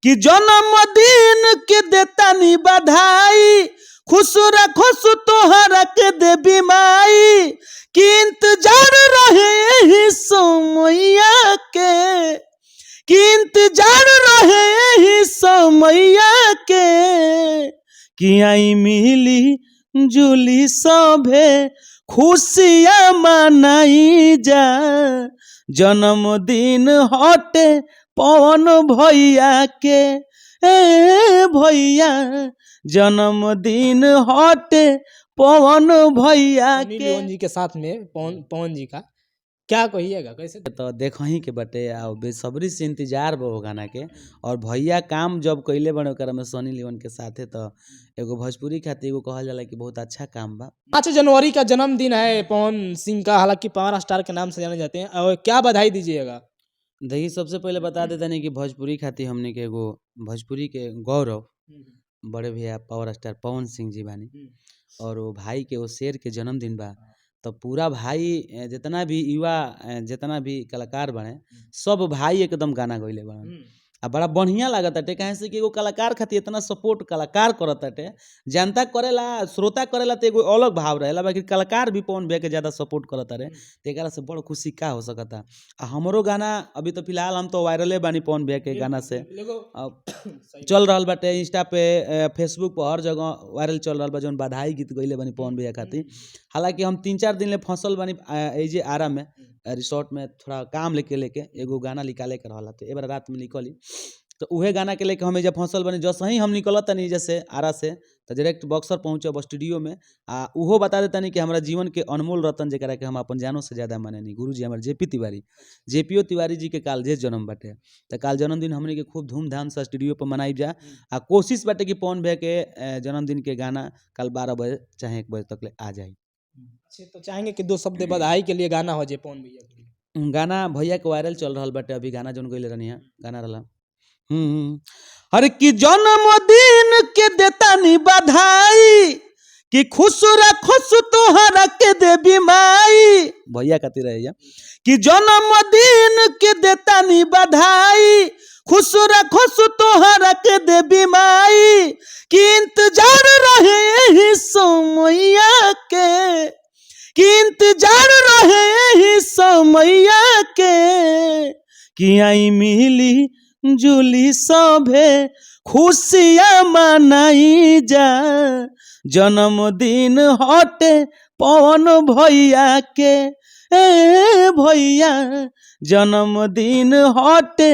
कि जन्मदिन के देतानी बधाई, खुश रखोस तोहरा के देवी माई, कि इंतजार रहे यही समैया के, कि इंतजार रहे यही समैया के, कि आई मिली जुली सभे खुशियाँ मनाई जा, जन्मदिन हटे पवन भैया के, ए भैया जन्मदिन हटे पवन भैया सनी के। लियोन जी के साथ में पवन जी का क्या कहिएगा, कैसे तो देखो ही के बटे बेसब्री से इंतजार बा गाना के। और भैया काम जब कैले बने ओकरा में सनी लियोन के साथे, तो एगो भोजपुरी खातिर एगो कहल जाला कि बहुत अच्छा काम बा। 5 जनवरी का जन्मदिन है पवन सिंह का, हालांकि पावर स्टार के नाम से जाने जाते हैं, और क्या बधाई दीजिएगा? देखिए सबसे पहले बता देते नहीं कि भोजपुरी खातिर हमने के एगो भोजपुरी के गौरव बड़े भैया पावर स्टार पवन सिंह जी बानी, और वो भाई के वो शेर के जन्मदिन बा। तो पूरा भाई जितना भी युवा जितना भी कलाकार बने सब भाई एकदम गाना गइले बने, आ बड़ा बढ़िया लागत बाटे। काहे से कि एगो कलाकार खातिर इतना सपोर्ट कलाकार करत बाटे, जनता करेला श्रोता करेला तो एगो अलग भाव रहेला, बाकी कलाकार भी पवन भैया के ज्यादा सपोर्ट करत रहे, तो एकरा से बड़ खुशी का हो सकता। आ हमरो गाना अभी तो फिलहाल हम तो वायरले बानी पवन भैया के गाना से, चल रहल बाटे इंस्टा पे फेसबुक पर हर जगह वायरल चल रहल बा, जौन बधाई गीत गइले बानी पवन भैया खातिर। हालांकि हम 3-4 दिन ले फंसल बानी एजे आरा में रिसोर्ट में, थोड़ा काम लेके एगो गाना निकाले के रहला, तो एबार रात में निकली, तो उहे गाना के लेके हम एजे फंसल बानी। जैसे ही हम निकलत तनी जैसे आरा से, तो डायरेक्ट बक्सर पहुँचब स्टूडियो में। आ उहो बता देता नहीं कि हमारा जीवन के अनमोल रतन जरा के हम अपन जानों से ज्यादा मानेनी, गुरुजी हमारे जेपी तिवारी, जेपीओ तिवारी जी के काल जे जन्म बाटे, तो काल जन्मदिन हमने के खूब धूमधाम से स्टूडियो पर मनाई जा। आ कोशिश बाटे कि पवन भैया के जन्मदिन के गाना कल 12 बजे चाहे 1 बजे तक ले आ जाए। अच्छा, तो चाहेंगे कि 2 शब्द बधाई के लिए गाना हो जाए पवन भैया के लिए। गाना भैया के वायरल चल रहल बाटे अभी, गाना जौन गइले रहनी है गाना रहला हर की जन्मदिन के देतानी बधाई, कि खुश रखोस तोहरा के देवी माई, भैया खातिर है कि जन्मदिन के देतानी बधाई, खुश रखोस तोहरा के देवी माई, कि इंतजार रहे यही समैया के, कि इंतजार रहे यही समैया के, कि आई मिली जुली सभे खुशियाँ मनाई जा, जन्मदिन हटे पवन भैया के, ए भैया जन्मदिन हटे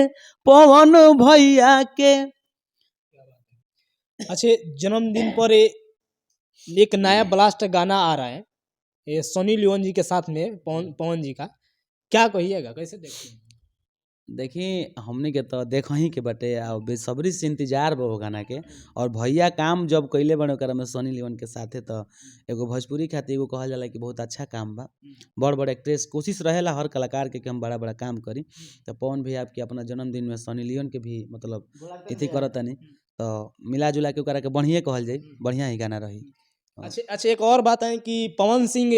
पवन भैया के। अच्छा, जन्मदिन पर एक नया ब्लास्ट गाना आ रहा है, ये सनी लियोन जी के साथ में पवन जी का, क्या कहिएगा, कैसे देखते हैं? देखिए हमने के तो देखो ही के बटे बेसब्री से इंतजार बा गाना के। और भैया काम जब कैले बने ओकरा में सनी लियोन के साथे, तो एगो भोजपुरी खातिर एगो कहल जाला कि बहुत अच्छा काम बा। बड़ बड़ एक्ट्रेस कोशिश रहेला हर कलाकार के कि हम बड़ा बड़ा काम करी, तो पवन भैया आपके अपना जन्मदिन में सनी लियोन के भी मतलब इथी करतनी, तो मिला जुला के ओकरा के बढ़िया कहल जाए, बढ़िया ही गाना रही। अच्छा, एक और बात है कि पवन सिंह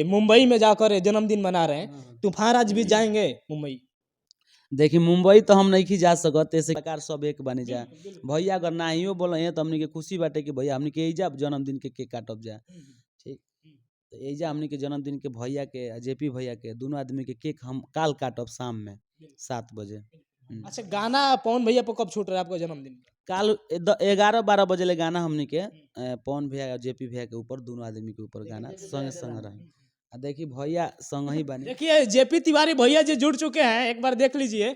मुंबई में जाकर जन्मदिन मना रहे हैं, तूफान आज भी जाएंगे मुंबई? देखिए मुंबई तो हम नहीं जा सकत, ऐसे कलाकार सब एक बने जा। भैया अगर नाहियो बोले तो हमने के खुशी बाटे कि भैया हमने के एजा जन्मदिन के केक काटब जा, ठीक। तो एजा हमने के जन्मदिन के भैया के जेपी भैया के दोनों आदमी के केक हम काल काटब शाम में 7 बजे। अच्छा, गाना पवन भैया पर कब छूट रहा है आपका जन्मदिन? काल 11-12 बजे ले गाना हमने के पवन भैया और जेपी भैया के ऊपर, दोनों आदमी के ऊपर गाना संगे संग रहे। देखिए भैया संग ही बने। देखिए जेपी तिवारी भैया जी जुड़ चुके हैं, एक बार देख लीजिए,